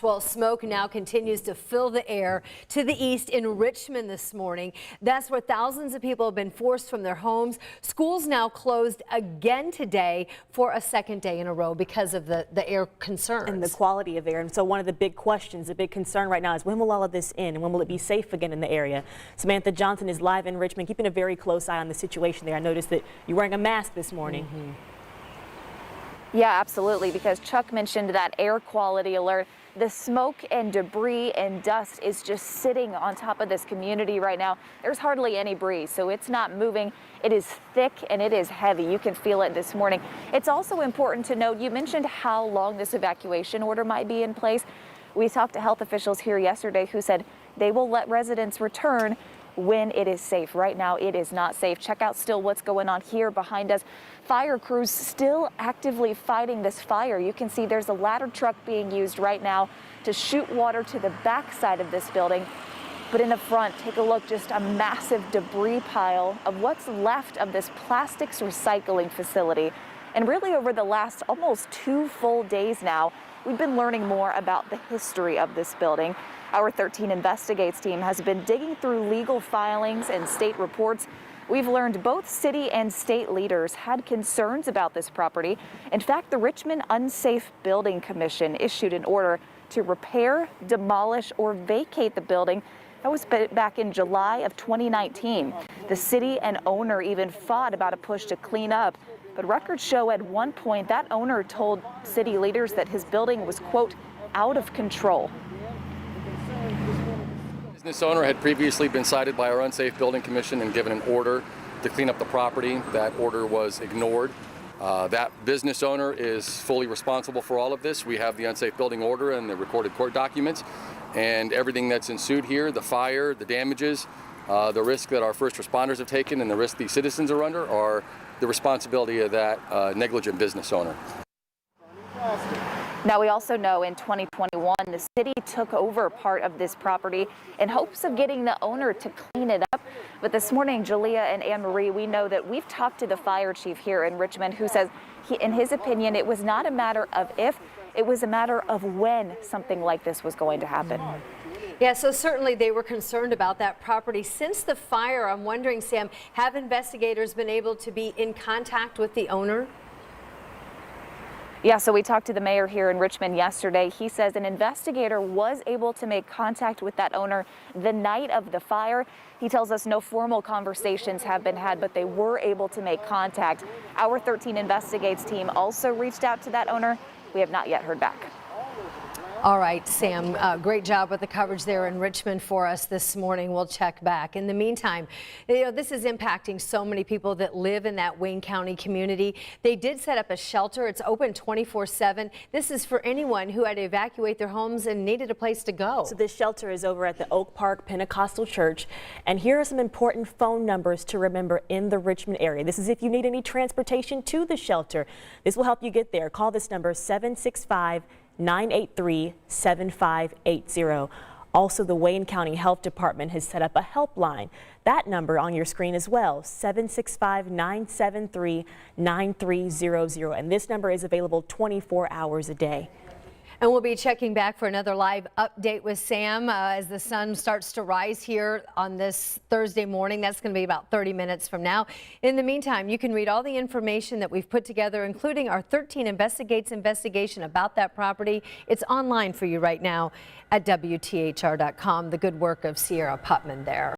Well, smoke now continues to fill the air to the east in Richmond this morning. That's where thousands of people have been forced from their homes. Schools now closed again today for a second day in a row because of the air concerns. And the quality of air. And so one of the big questions, the big concern right now is when will all of this end and when will it be safe again in the area? Samantha Johnson is live in Richmond, keeping a very close eye on the situation there. I noticed that you're wearing a mask this morning. Yeah, absolutely, because Chuck mentioned that air quality alert. The smoke and debris and dust is just sitting on top of this community right now. There's hardly any breeze, so it's not moving. It is thick and it is heavy. You can feel it this morning. It's also important to note, you mentioned how long this evacuation order might be in place. We talked to health officials here yesterday who said they will let residents return when it is safe. Right now, it is not safe. Check out still what's going on here behind us. Fire crews still actively fighting this fire. You can see there's a ladder truck being used right now to shoot water to the back side of this building. But in the front, take a look, just a massive debris pile of what's left of this plastics recycling facility. And really over the last almost 2 full days now, we've been learning more about the history of this building. Our 13 Investigates team has been digging through legal filings and state reports. We've learned both city and state leaders had concerns about this property. In fact, the Richmond Unsafe Building Commission issued an order to repair, demolish, or vacate the building. That was back in July of 2019. The city and owner even fought about a push to clean up. But records show at one point that owner told city leaders that his building was, quote, out of control. The business owner had previously been cited by our Unsafe Building Commission and given an order to clean up the property. That order was ignored. That business owner is fully responsible for all of this. We have the unsafe building order and the recorded court documents, and everything that's ensued here, the fire, the damages, the risk that our first responders have taken and the risk these citizens are under are the responsibility of that negligent business owner. Now, we also know in 2021, the city took over part of this property in hopes of getting the owner to clean it up. But this morning, Julia and Anne Marie, we know that we've talked to the fire chief here in Richmond, who says, in his opinion, it was not a matter of if, it was a matter of when something like this was going to happen. Yeah, so certainly they were concerned about that property. Since the fire, I'm wondering, Sam, have investigators been able to be in contact with the owner? Yeah, so we talked to the mayor here in Richmond yesterday. He says an investigator was able to make contact with that owner the night of the fire. He tells us no formal conversations have been had, but they were able to make contact. Our 13 Investigates team also reached out to that owner. We have not yet heard back. All right, Sam, great job with the coverage there in Richmond for us this morning. We'll check back. In the meantime, this is impacting so many people that live in that Wayne County community. They did set up a shelter. It's open 24/7. This is for anyone who had to evacuate their homes and needed a place to go. So this shelter is over at the Oak Park Pentecostal Church. And here are some important phone numbers to remember in the Richmond area. This is if you need any transportation to the shelter. This will help you get there. Call this number 765-983-7580. Also, the Wayne County Health Department has set up a helpline. That number on your screen as well, 765-973-9300. And this number is available 24 hours a day. And we'll be checking back for another live update with Sam as the sun starts to rise here on this Thursday morning. That's going to be about 30 minutes from now. In the meantime, you can read all the information that we've put together, including our 13 Investigates investigation about that property. It's online for you right now at WTHR.com. The good work of Sierra Putman there.